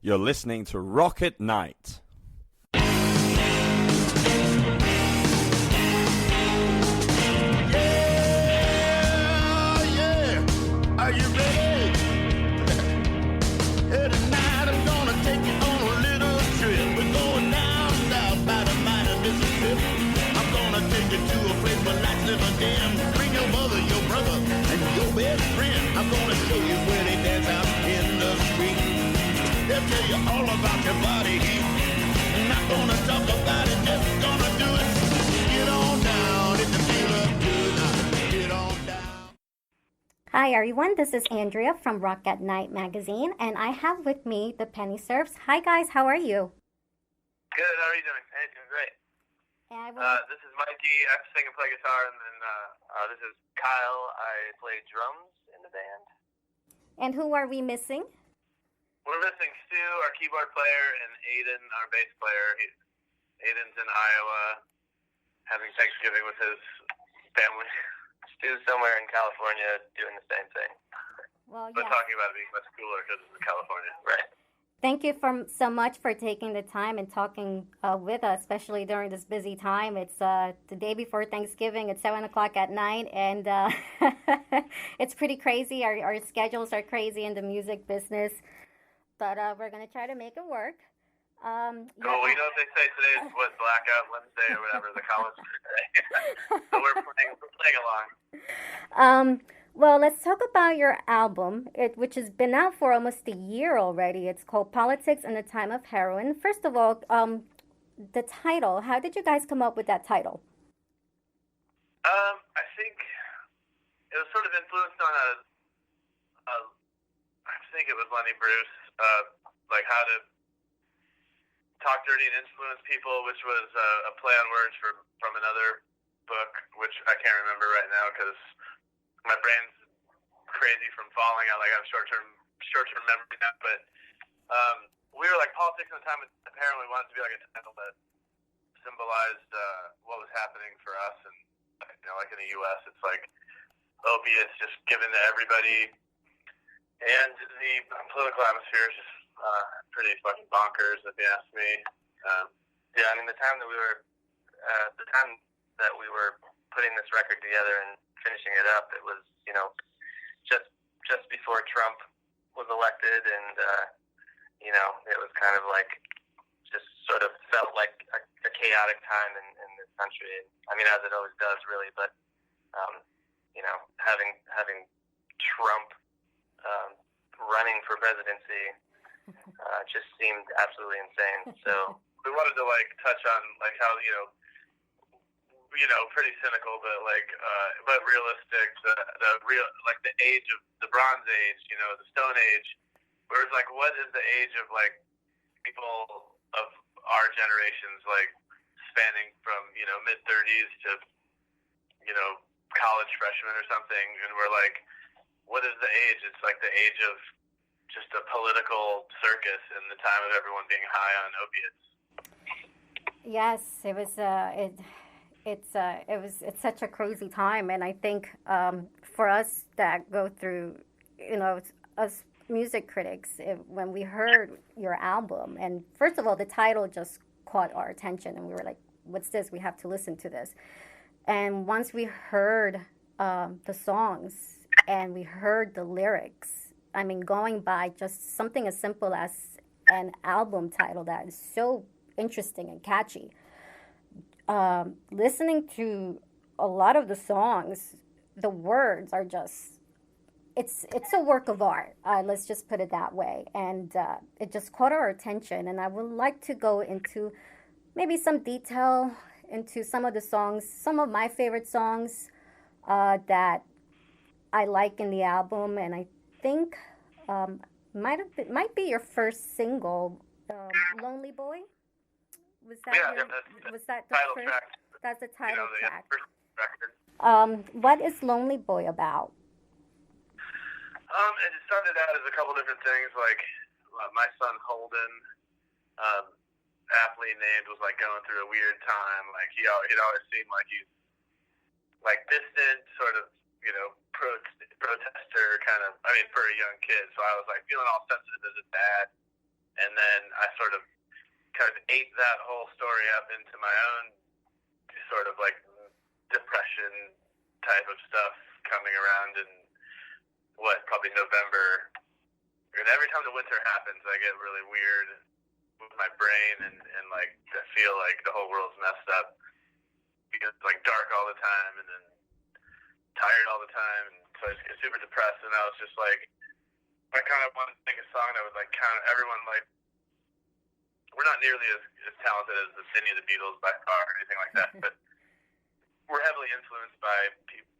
You're listening to Rock at Night. Are you ready? Hey, tonight I'm gonna take you on a little trip. We're going down south by the mighty Mississippi. I'm gonna take you to a place where lights never dim. Bring your mother, your brother, and your best friend. I'm gonna show you where they dance out in the street. They'll tell you all about your body heat. Not gonna talk about it, just gonna do it. Get on down if you feel up good. Now, get on down. Hi everyone, this is Andrea from Rock at Night magazine, and I have with me the Penny Serfs. Hi guys, how are you? Good, how are you doing? Hey, doing great. This is Mikey, I sing and play guitar, and then this is Kyle, I play drums in the band. And who are we missing? We're missing Stu, our keyboard player, and Aiden, our bass player. Aiden's in Iowa, having Thanksgiving with his family. Stu's somewhere in California doing the same thing. Well, but talking about it being much cooler because it's in California. Right. Thank you so much for taking the time and talking with us, especially during this busy time. It's the day before Thanksgiving. It's 7 o'clock at night, and it's pretty crazy. Our schedules are crazy in the music business, but we're going to try to make it work. Well, you know what they say today is Blackout Wednesday or whatever, the college day. So we're playing along. Well, let's talk about your album, which has been out for almost a year already. It's called Politics in the Time of Heroin. First of all, the title, how did you guys come up with that title? I think it was sort of influenced on I think it was Lenny Bruce, like how to talk dirty and influence people, which was a play on words from another book, which I can't remember right now because my brain's crazy from falling out. Like I have short-term memory now. But we were like, politics in the time of heroin. We wanted to be like a title that symbolized what was happening for us, and like in the U.S., it's like opiates just given to everybody, and the political atmosphere is just pretty fucking bonkers, if you ask me. Yeah, I mean, the time that we were putting this record together and finishing it up, it was, just before Trump was elected, and it was kind of like just sort of felt like a chaotic time in this country. I mean, as it always does, really. But having Trump running for presidency just seemed absolutely insane. So we wanted to touch on how pretty cynical, but realistic. The real the age of the Bronze Age, the Stone Age. Whereas what is the age of people of our generations, spanning from mid 30s to college freshmen or something, and we're what is the age? It's the age of just a political circus in the time of everyone being high on opiates. Yes, it was. It's such a crazy time, and I think for us that go through, us music critics, when we heard your album, and first of all, the title just caught our attention, and we were like, "What's this? We have to listen to this." And once we heard the songs and we heard the lyrics, I mean, going by just something as simple as an album title that is so interesting and catchy. Listening to a lot of the songs, the words are just, it's a work of art. Let's just put it that way. And it just caught our attention. And I would like to go into maybe some detail into some of the songs, some of my favorite songs that I like in the album. And I think might be your first single, Lonely Boy. Was that the title first? track? That's the title track. First record. What is Lonely Boy about? It started out as a couple different things. My son Holden, aptly named, was going through a weird time. He'd always seemed like he's distant, sort of, protester kind of. I mean, for a young kid. So I was feeling all sensitive as a dad. and then I sort of kind of ate that whole story up into my own sort of like depression type of stuff coming around in probably November. And every time the winter happens, I get really weird with my brain and like I feel like the whole world's messed up because it's like dark all the time and then tired all the time, and so I just get super depressed. And I was just like, I kind of wanted to make a song that would like count everyone. Like, we're not nearly as talented as any of the Beatles by far or anything like that, but we're heavily influenced by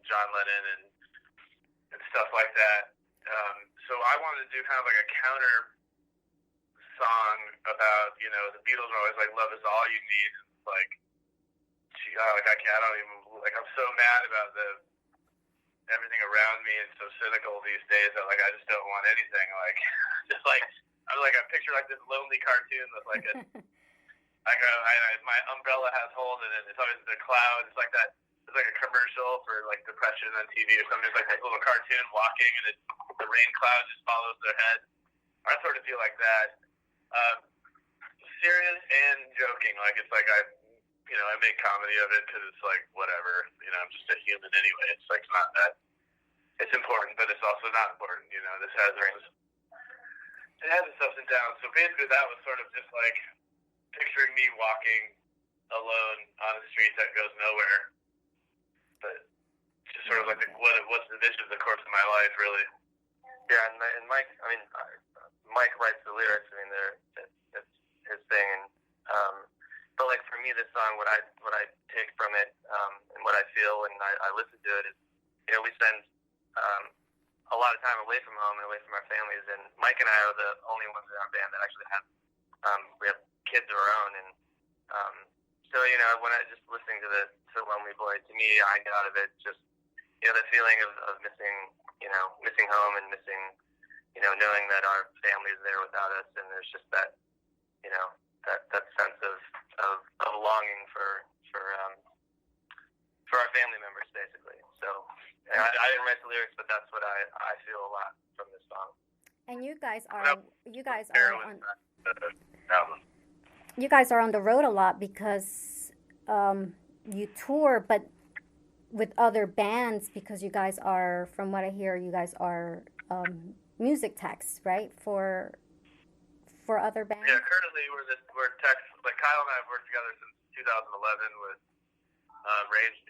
John Lennon and stuff like that. So I wanted to do kind of like a counter song about, you know, the Beatles are always like, love is all you need. And it's like, gee, like I don't even, like I'm so mad about everything around me and so cynical these days that like I just don't want anything. Like, just like, I'm like, I picture like this lonely cartoon with like a, my umbrella has holes in it. It's always the cloud. It's like that. It's like a commercial for like depression on TV or something. It's like a little cartoon walking, and the rain cloud just follows their head. I sort of feel like that. Serious and joking. Like it's like I make comedy of it because it's like whatever. You know, I'm just a human anyway. It's like not that. It's important, but it's also not important. You know, it has its ups and downs. So basically, that was sort of just like picturing me walking alone on a street that goes nowhere. But just sort of like what's the vision of the course of my life, really. Yeah, and Mike, I mean, Mike writes the lyrics. I mean, it's his thing. And but like for me, this song, what I take from it, and what I feel when I listen to it is, you know, we spend a lot of time away from home and away from our families, and Mike and I are the only ones in our band that actually have we have kids of our own, and so you know, when I just listening to Lonely Boy, to me, I get out of it just, you know, the feeling of missing home and missing, you know, knowing that our family is there without us, and there's just that, you know, that sense of longing for our family members, basically. So I didn't write the lyrics, but that's what I feel a lot from this song. And you guys are on the road a lot because you tour, but with other bands, because you guys are, from what I hear, you guys are music techs, right? For other bands. Yeah, currently we're techs. Like Kyle and I have worked together since 2011 with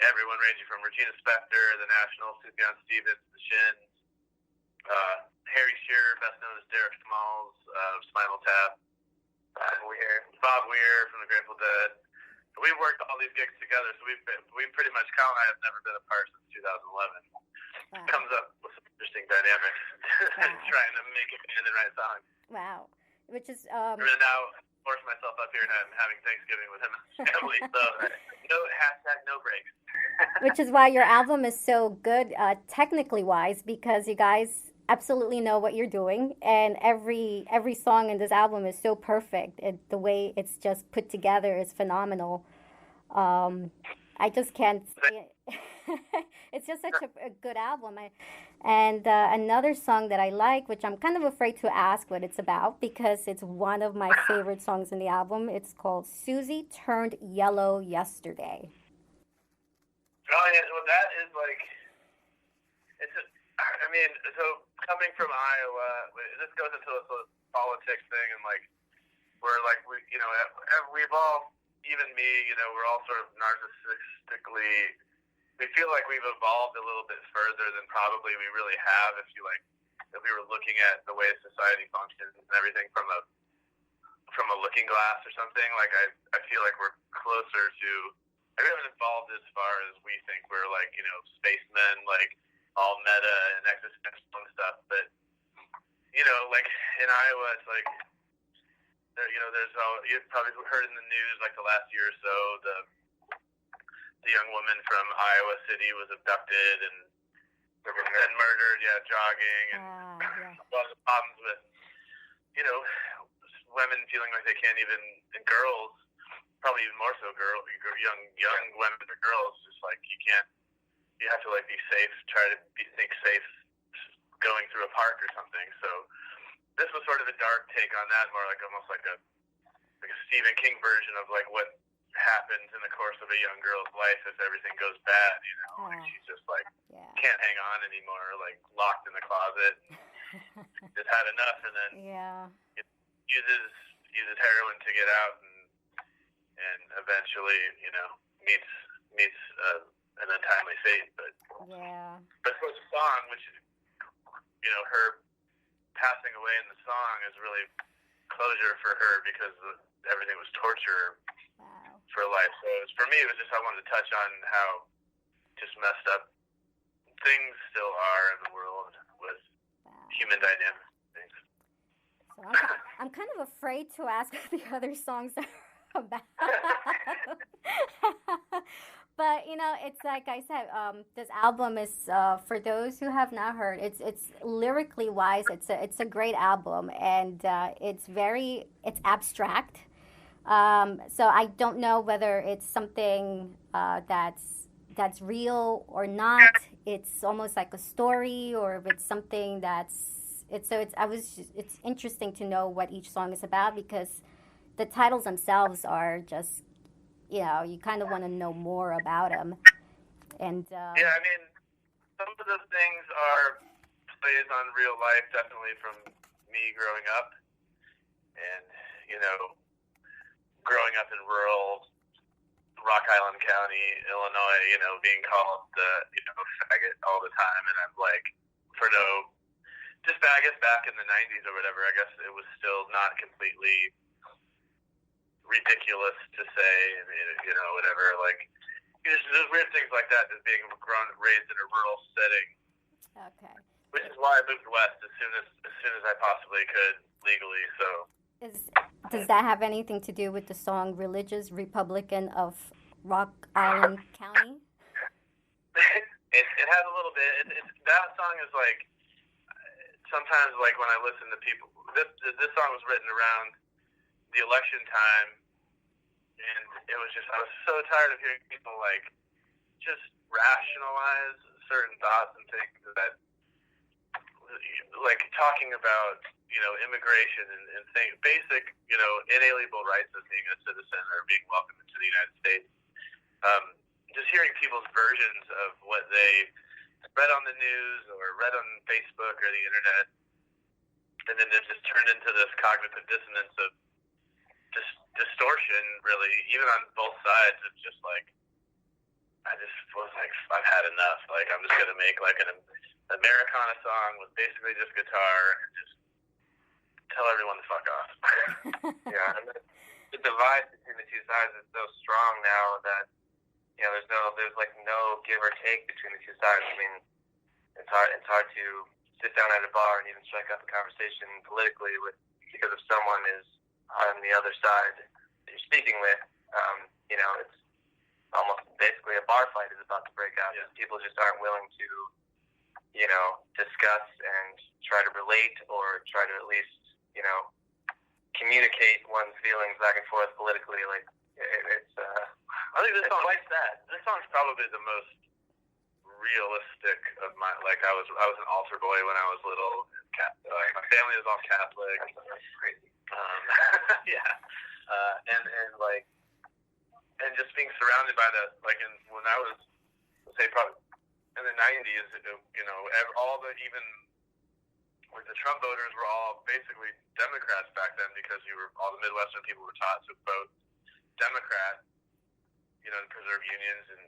everyone ranging from Regina Spektor, The National, Sufjan Stevens, The Shins, Harry Shearer, best known as Derek Smalls, Spinal Tap, Bob Weir from the Grateful Dead. We've worked all these gigs together, so we pretty much, Kyle and I have never been apart since 2011. Wow. Comes up with some interesting dynamics, trying to make it in the right song. Wow, which is I'm gonna now force myself up here and having Thanksgiving with him and his family. So no breaks. Which is why your album is so good, technically wise, because you guys absolutely know what you're doing, and every song in this album is so perfect. The way it's just put together is phenomenal. I just can't say it. It's just such a good album. And another song that I like, which I'm kind of afraid to ask what it's about because it's one of my favorite songs in the album. It's called Susie Turned Yellow Yesterday. Oh, yeah, well, that is like, so coming from Iowa, this goes into a sort of politics thing, and like, we're like, we've all, even me, you know, we're all sort of narcissistically, we feel like we've evolved a little bit further than probably we really have if we were looking at the way society functions and everything from a looking glass or something. Like, I feel like we're closer to, we haven't evolved as far as we think. We're like, you know, spacemen, like all meta and existential and stuff. But, you know, like in Iowa, it's like, you've probably heard in the news like the last year or so, the young woman from Iowa City was abducted and murdered, jogging, and a lot of problems with, you know, women feeling like they can't even, and girls, probably even more so young women or girls, just like you have to like be safe, think safe going through a park or something. So this was sort of a dark take on that, more like almost like a Stephen King version of like what happens in the course of a young girl's life if everything goes bad, you know. Like she's just like can't hang on anymore, like locked in the closet, and just had enough, and then uses heroin to get out, and eventually, you know, meets an untimely fate. But for the song, which you know, her passing away in the song is really closure for her because everything was torture for life. So for me, it was just I wanted to touch on how just messed up things still are in the world with human dynamics and things. So I'm kind of afraid to ask what the other songs are about. But you know, it's like I said, this album is for those who have not heard. It's lyrically wise. It's a great album, and it's abstract. So I don't know whether it's something that's real or not. It's almost like a story, or if it's something it's interesting to know what each song is about, because the titles themselves are just, you know, you kind of want to know more about them. And yeah, I mean, some of those things are plays on real life, definitely from me growing up, and you know, growing up in rural Rock Island County, Illinois, you know, being called faggot all the time, and I'm like, I guess back in the 90s or whatever, I guess it was still not completely ridiculous to say, you know, whatever, like, there's weird things like that, just being raised in a rural setting. Okay. Which is why I moved west as soon as I possibly could legally, so. Does that have anything to do with the song Religious Republican of Rock Island County? It has a little bit. That song is like, sometimes like when I listen to people, this song was written around the election time, and it was just, I was so tired of hearing people like just rationalize certain thoughts and things that, like talking about, you know, immigration and things, basic, you know, inalienable rights of being a citizen or being welcomed into the United States. Just hearing people's versions of what they read on the news or read on Facebook or the internet, and then it just turned into this cognitive dissonance of just distortion, really, even on both sides. It's just like, I just was like, I've had enough. Like, I'm just going to make like an Americana song with basically just guitar and just tell everyone to fuck off. Yeah, and the divide between the two sides is so strong now that, you know, there's like no give or take between the two sides. I mean, it's hard to sit down at a bar and even strike up a conversation politically because if someone is on the other side that you're speaking with. You know, it's almost basically a bar fight is about to break out. Yeah. People just aren't willing to, you know, discuss and try to relate or try to at least, you know, communicate one's feelings back and forth politically. Like, it's I think this song, like that. This song's probably the most realistic of my. Like, I was an altar boy when I was little. My family was all Catholic. That's crazy. Yeah, and just being surrounded by the when I was, let's say, probably in the 90s, you know, all the even like the Trump voters were all basically Democrats back then because all the Midwestern people were taught to vote Democrat, you know, to preserve unions and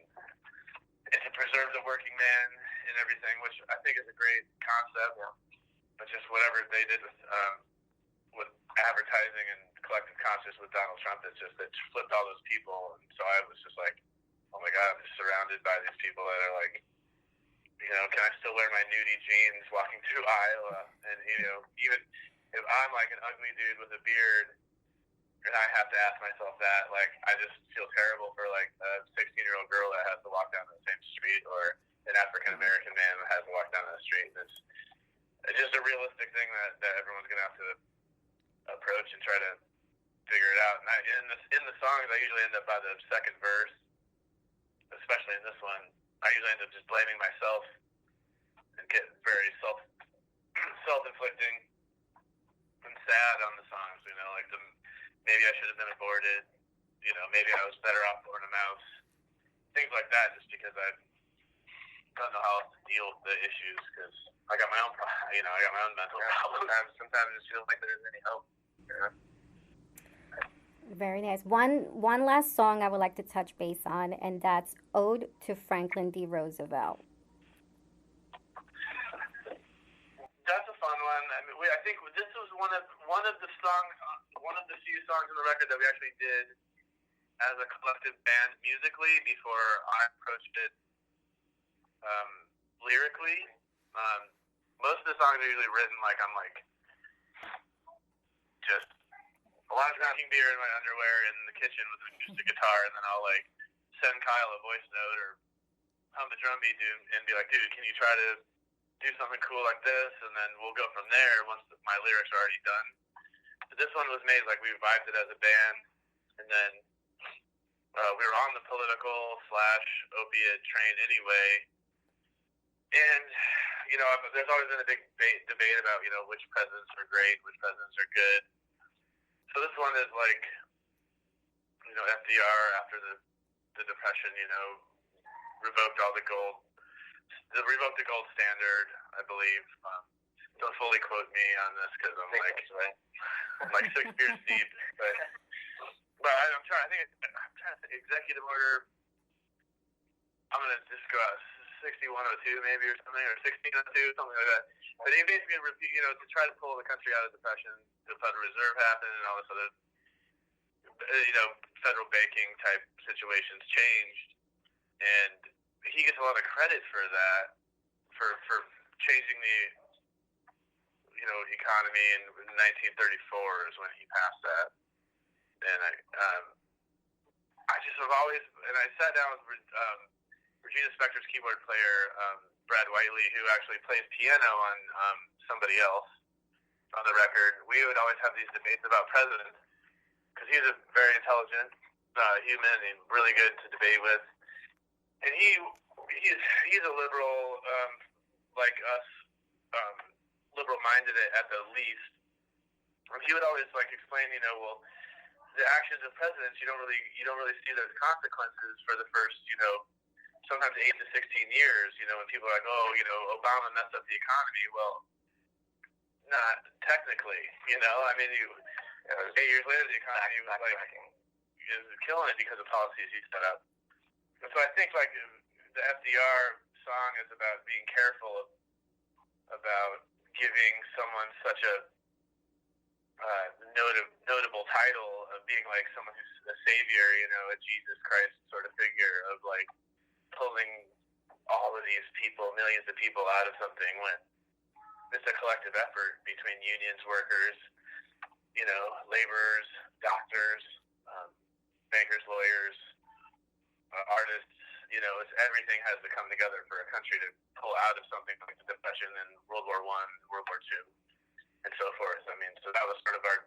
to preserve the working man and everything, which I think is a great concept. Yeah. But just whatever they did with advertising and collective conscience with Donald Trump, it flipped all those people. And so I was just like, oh my God, I'm just surrounded by these people that are like, you know, can I still wear my nudie jeans walking through Iowa? And, you know, even if I'm like an ugly dude with a beard, and I have to ask myself that, like, I just feel terrible for like a 16-year-old girl that has to walk down the same street, or an African-American man that has to walk down that street. And it's just a realistic thing that everyone's going to have to approach and try to figure it out. And in the songs, I usually end up by the second verse, especially in this one, I usually end up just blaming myself and get very self-inflicting. sad on the songs, like maybe I should have been aborted, maybe I was better off born a mouse, things like that, just because I don't know how else to deal with the issues, because I got my own, I got my own mental problems. Sometimes it feels like there isn't any hope. Very nice. One last song I would like to touch base on, and that's Ode to Franklin D. Roosevelt. That's a fun one. I mean, I think this was one of the songs, one of the few songs on the record that we actually did as a collective band musically before I approached it lyrically. Most of the songs are usually written like I'm just a lot of drinking beer in my underwear in the kitchen with an acoustic guitar, and then I'll send Kyle a voice note or hum the drum beat and be like, dude, can you try to do something cool like this, and then we'll go from there once my lyrics are already done. But this one was made we vibed it as a band, and then we were on the political / opiate train anyway, and there's always been a big debate about which presidents are great, which presidents are good. So this one is FDR after the Depression, revoked all the gold. Revoked the gold standard, I believe. Don't fully quote me on this because I'm I'm 6 beers deep. But I'm trying to think executive order. I'm gonna just go out 6102 maybe or something, or 1602, something like that. But he basically to try to pull the country out of depression, the Federal Reserve happened and all this other federal banking type situations changed, and he gets a lot of credit for that, for changing the economy in 1934 is when he passed that. And I just have always, and I sat down with Regina Spektor's keyboard player, Brad Whiteley, who actually plays piano on Somebody Else on the record. We would always have these debates about presidents, because he's a very intelligent human and really good to debate with. And he's a liberal, like us, liberal-minded at the least. And he would always explain, the actions of presidents, you don't really see those consequences for the first, sometimes 8 to 16 years. When people are like, Obama messed up the economy. Well, not technically. I mean, 8 years later, the economy is killing it because of policies he set up. And so I think the FDR song is about being careful about giving someone such a notable title of being someone who's a savior, a Jesus Christ sort of figure of pulling all of these people, millions of people out of something, when it's a collective effort between unions, workers, laborers, doctors, bankers, lawyers, artists. Everything has to come together for a country to pull out of something like the Depression and World War I, World War II, and so forth. I mean, so that was sort of our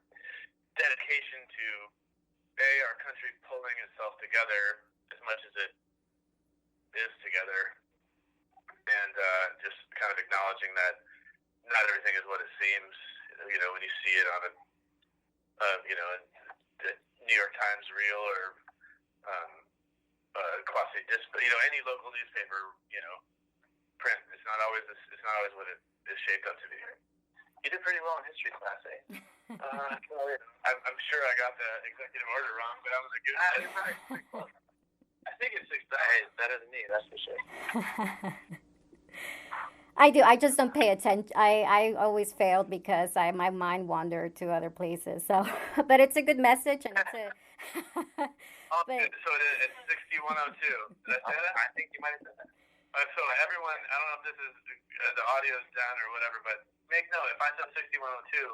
dedication to our country pulling itself together as much as it is together, and just kind of acknowledging that not everything is what it seems. When you see it on a the New York Times reel or any local newspaper, print. It's not always what it is shaped up to be. You did pretty well in history class, eh? I'm sure I got the executive order wrong, but I was a good. I think it's 6. Hey, it's better than me, that's for sure. I do. I just don't pay attention. I always failed because my mind wandered to other places. So, but it's a good message, and it's a. So it's 6102. Did I say that? I think you might have said that. So everyone, I don't know if this is the audio's down or whatever, but make note. If I said 6102,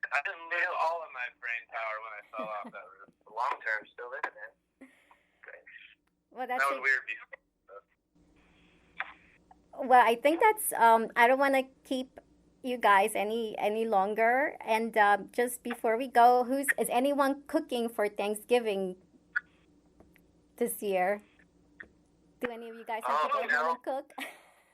I didn't lose all of my brain power when I fell off that roof. Long term, still in it, man. Great. Well, that was weird before. Well, I think that's. I don't want to keep you guys any longer. And just before we go, is anyone cooking for Thanksgiving this year? Do any of you guys have to go home and cook?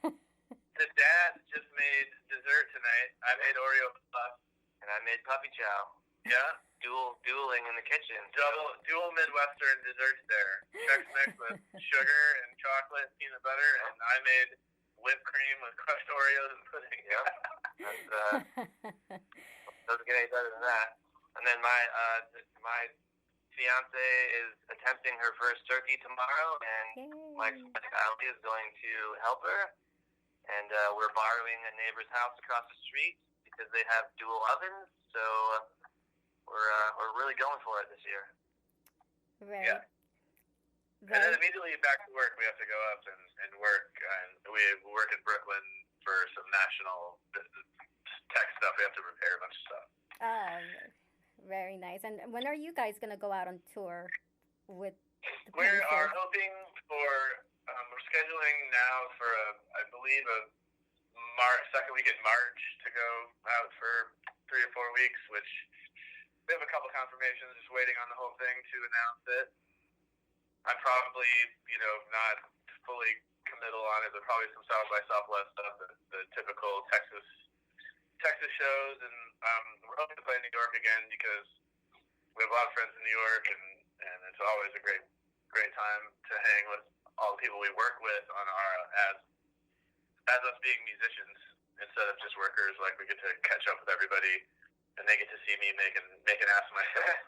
The dad just made dessert tonight. I made Oreo puff, and I made puppy chow. Yeah. Dueling in the kitchen. Dual Midwestern desserts there. Chex Mix with sugar and chocolate and peanut butter, and I made whipped cream with crushed Oreos and pudding. Yep. Doesn't get any better than that. And then my fiance is attempting her first turkey tomorrow, and my friend Ali is going to help her. And we're borrowing a neighbor's house across the street because they have dual ovens. So we're really going for it this year. Right. Yeah. And then immediately back to work, we have to go up and work. And we work in Brooklyn for some national tech stuff. We have to repair a bunch of stuff. Very nice. And when are you guys going to go out on tour with the We Penny are Serfs? hoping for, we're scheduling now for, I believe, a second week in March to go out for 3 or 4 weeks, which we have a couple confirmations, just waiting on the whole thing to announce it. I'm probably, not fully committal on it. There's probably some South by Southwest stuff, the typical Texas shows, and we're hoping to play in New York again because we have a lot of friends in New York, and it's always a great time to hang with all the people we work with on our as us being musicians instead of just workers. Like, we get to catch up with everybody, and they get to see me make an ass of myself.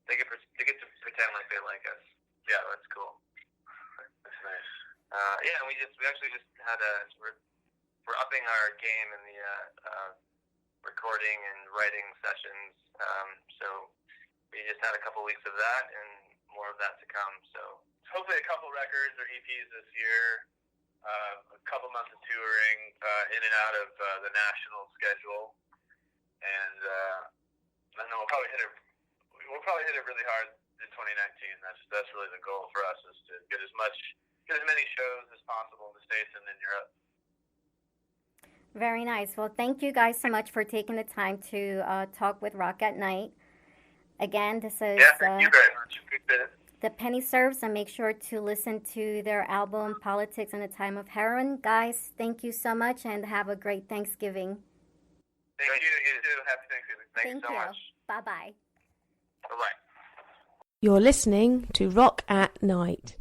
They get to pretend like they like us. Yeah, that's cool. That's nice. And we actually just had we're upping our game in the recording and writing sessions. So we just had a couple weeks of that, and more of that to come. So hopefully a couple records or EPs this year. A couple months of touring in and out of the national schedule, and then we'll probably hit it. We'll probably hit it really hard in 2019. That's really the goal for us, is to get as many shows as possible in the States and in Europe. Very nice. Well, thank you guys so much for taking the time to talk with Rock at Night. Again, this is Thank you very much. Appreciate it. the Penny Serfs, and make sure to listen to their album Politics in a Time of Heroin. Guys, thank you so much, and have a great Thanksgiving. Thank you. You too. Happy Thanksgiving. thanks so much. Bye-bye. Bye-bye. You're listening to Rock at Night.